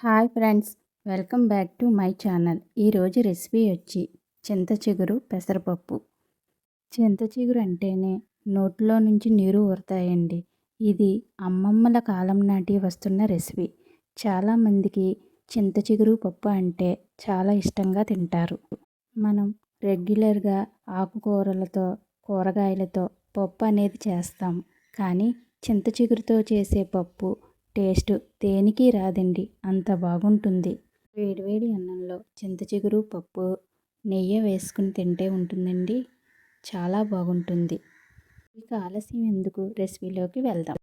Hi friends, welcome back to my channel. ఈరోజు recipe వచ్చి చింత చిగురు పెసరపప్పు. చింత చిగురు అంటేనే నోట్లో నుంచి నీరు ఊరుతాయండి. ఇది అమ్మమ్మల కాలం నాటి వస్తున్న రెసిపీ. చాలామందికి చింత చిగురు పప్పు అంటే చాలా ఇష్టంగా తింటారు. మనం రెగ్యులర్గా ఆకుకూరలతో కూరగాయలతో పప్పు అనేది చేస్తాం. కానీ చింత చిగురుతో చేసే పప్పు టేస్ట్ దేనికి రాదండి, అంత బాగుంటుంది. వేడివేడి అన్నంలో చింత చిగురు పప్పు నెయ్యి వేసుకుని తింటే ఉంటుందండి, చాలా బాగుంటుంది. ఇక ఆలస్యం ఎందుకు, రెసిపీలోకి వెళ్దాం.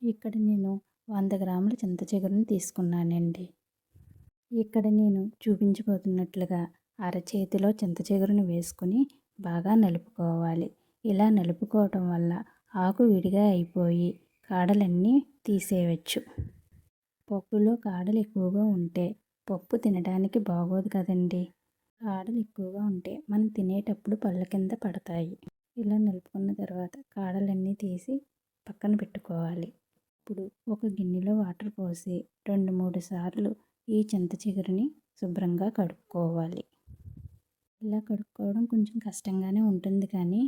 ఇక్కడ నేను 100 గ్రాముల చింత చిగురుని తీసుకున్నానండి. ఇక్కడ నేను చూపించబోతున్నట్లుగా అరచేతిలో చింత చిగురుని వేసుకుని బాగా నలుపుకోవాలి. ఇలా నలుపుకోవటం వల్ల ఆకు విడిగా అయిపోయి కాడలన్నీ తీసేయవచ్చు. పప్పులో కాడలు ఎక్కువగా ఉంటే పప్పు తినడానికి బాగోదు కదండి. కాడలు ఎక్కువగా ఉంటే మనం తినేటప్పుడు పళ్ళ కింద పడతాయి. ఇలా నలుపుకున్న తర్వాత కాడలన్నీ తీసి పక్కన పెట్టుకోవాలి. ఇప్పుడు ఒక గిన్నెలో వాటర్ పోసి 2-3 సార్లు ఈ చింత చిగురుని శుభ్రంగా కడుక్కోవాలి. ఇలా కడుక్కోవడం కొంచెం కష్టంగానే ఉంటుంది, కానీ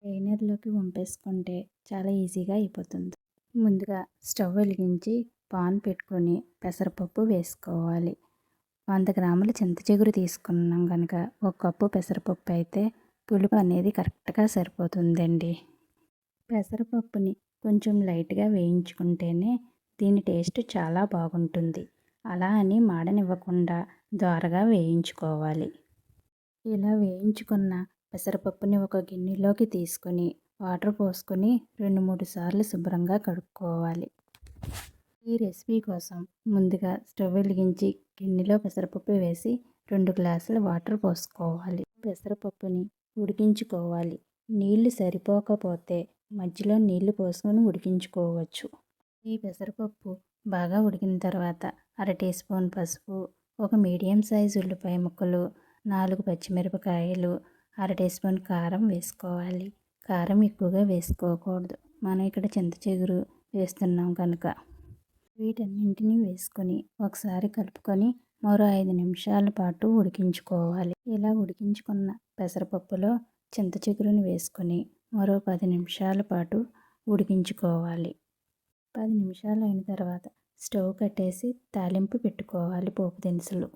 స్ట్రైనర్లోకి వంపేసుకుంటే చాలా ఈజీగా అయిపోతుంది. ముందుగా స్టవ్ వెలిగించి పాన్ పెట్టుకొని పెసరపప్పు వేసుకోవాలి. 100 గ్రాముల చింత చిగురు తీసుకున్నాం కనుక 1 కప్పు పెసరపప్పు అయితే పులుపు అనేది కరెక్ట్గా సరిపోతుందండి. పెసరపప్పుని కొంచెం లైట్గా వేయించుకుంటేనే దీని టేస్ట్ చాలా బాగుంటుంది. అలా అని మాడనివ్వకుండా దోరగా వేయించుకోవాలి. ఇలా వేయించుకున్న పెసరపప్పుని ఒక గిన్నెలోకి తీసుకొని వాటర్ పోసుకొని 2-3 సార్లు శుభ్రంగా కడుక్కోవాలి. ఈ రెసిపీ కోసం ముందుగా స్టవ్ వెలిగించి గిన్నెలో పెసరపప్పు వేసి 2 గ్లాసుల వాటర్ పోసుకోవాలి. పెసరపప్పుని ఉడికించుకోవాలి. నీళ్లు సరిపోకపోతే మధ్యలో నీళ్లు పోసుకొని ఉడికించుకోవచ్చు. ఈ పెసరపప్పు బాగా ఉడికిన తర్వాత 1/2 టీ స్పూన్ పసుపు, ఒక మీడియం సైజు ఉల్లిపాయ ముక్కలు, 4 పచ్చిమిరపకాయలు, 1/2 టీ స్పూన్ కారం వేసుకోవాలి. కారం ఎక్కువగా వేసుకోకూడదు, మనం ఇక్కడ చింత చిగురు వేస్తున్నాం కనుక. వీటన్నింటినీ వేసుకొని ఒకసారి కలుపుకొని మరో 5 నిమిషాల పాటు ఉడికించుకోవాలి. ఇలా ఉడికించుకున్న పెసరపప్పులో చింత చిగురుని వేసుకొని మరో 10 నిమిషాల పాటు ఉడికించుకోవాలి. 10 నిమిషాలు అయిన తర్వాత స్టవ్ కట్టేసి తాలింపు పెట్టుకోవాలి పోపు దినుసులు.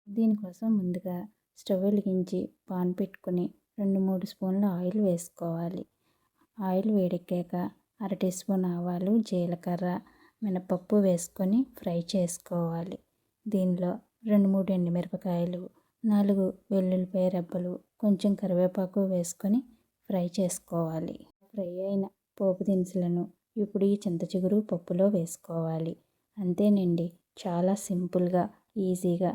దీనికోసం ముందుగా స్టవ్ వెలిగించి పాన్ పెట్టుకుని 2-3 స్పూన్ల ఆయిల్ వేసుకోవాలి. ఆయిల్ వేడెక్కాక 1/2 టీ స్పూన్ ఆవాలు, జీలకర్ర, మినపప్పు వేసుకొని ఫ్రై చేసుకోవాలి. దీనిలో 2-3 ఎండుమిరపకాయలు, 4 వెల్లుల్లిపాయ రెబ్బలు, కొంచెం కరివేపాకు వేసుకొని ఫ్రై చేసుకోవాలి. ఫ్రై అయిన పోపు దినుసులను ఇప్పుడు ఈ చింత చిగురు పప్పులో వేసుకోవాలి. అంతేనండి, చాలా సింపుల్గా ఈజీగా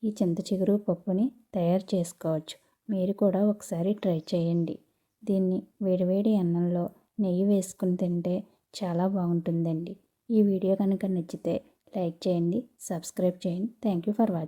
ఈ చింత చిగురు పప్పుని తయారు చేసుకోవచ్చు. మీరు కూడా ఒకసారి ట్రై చేయండి. దీన్ని వేడివేడి అన్నంలో నెయ్యి వేసుకుని తింటే చాలా బాగుంటుందండి. ఈ వీడియో కనుక నచ్చితే లైక్ చేయండి, సబ్స్క్రైబ్ చేయండి. Thank you for watching.